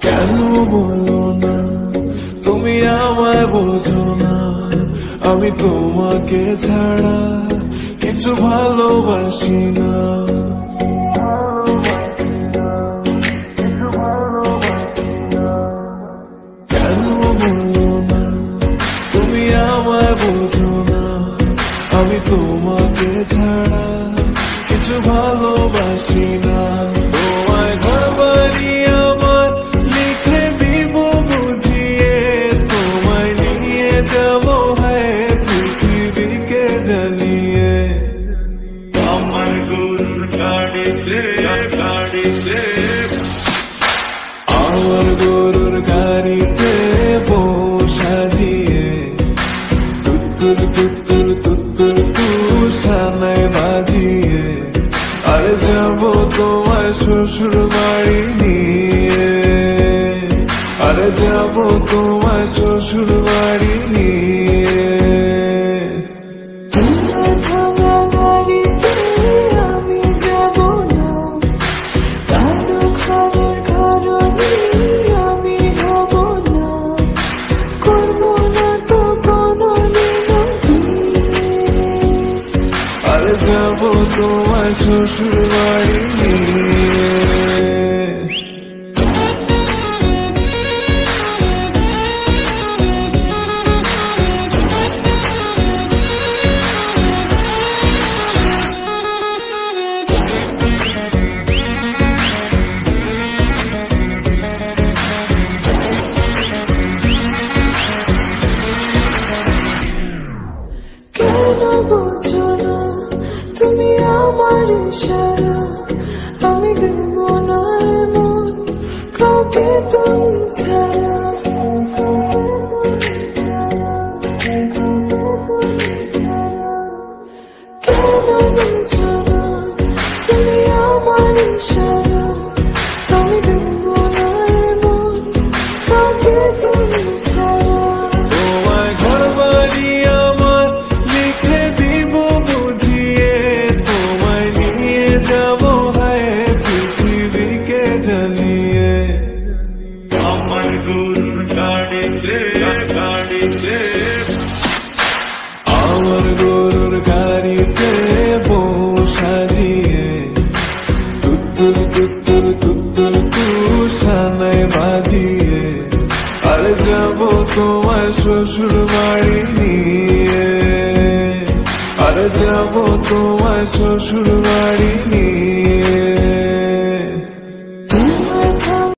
কেন বলো না তুমি আমায় বোঝো না, আমি তোমাকে ছাড়া কিছু ভালোবাসি না। কেন বলো না তুমি আমায় বোঝো না, আমি তোমাকে ছাড়া কিছু ভালোবাসি না। তোমায় ঘর বাড়ি আমার লিখে দিব বুঝিয়ে, তোমায় নিয়ে যাবো হ্যাঁ পৃথিবীকে জানিয়ে। আমার গরুর গাড়িতে আমার গরুর গাড়িতে বউ সাজিয়ে, তুত্তুর তুত্তুর তুত্তুর তুষানায় বাজিয়ে, আরে যাবো তোমার শ্বশুর বাড়ি নিয়ে, আরে যাবো তোমার শ্বশুর বাড়ি নিয়ে। যাবো তোমার শ্বশুর বাড়ি নিয়ে। কেন বুঝো না তুমি আমার ইশারা, আমি দেব না এমন কাউকে তুমি ছাড়া। কেন বুঝো না তুমি আমার ইশারা, আমি দেব না এমন কাউকে তুমি ছাড়া। তোমায় ঘর বাড়ি আমার লিখে দিব বুঝিয়ে, তোমায় নিয়ে যাবো হ্যাঁ পৃথিবীকে জানিয়ে। আমার গরুর গাড়িতে আমার গরুর গাড়িতে বউ সাজিয়ে, তুত্তুর তুত্তুর তুত্তুর তুষানায় বাজিয়ে, আরে যাবো তোমার শ্বশুর বাড়ি নিয়ে, আরে যাবো তোমার শ্বশুর বাড়ি নিয়ে।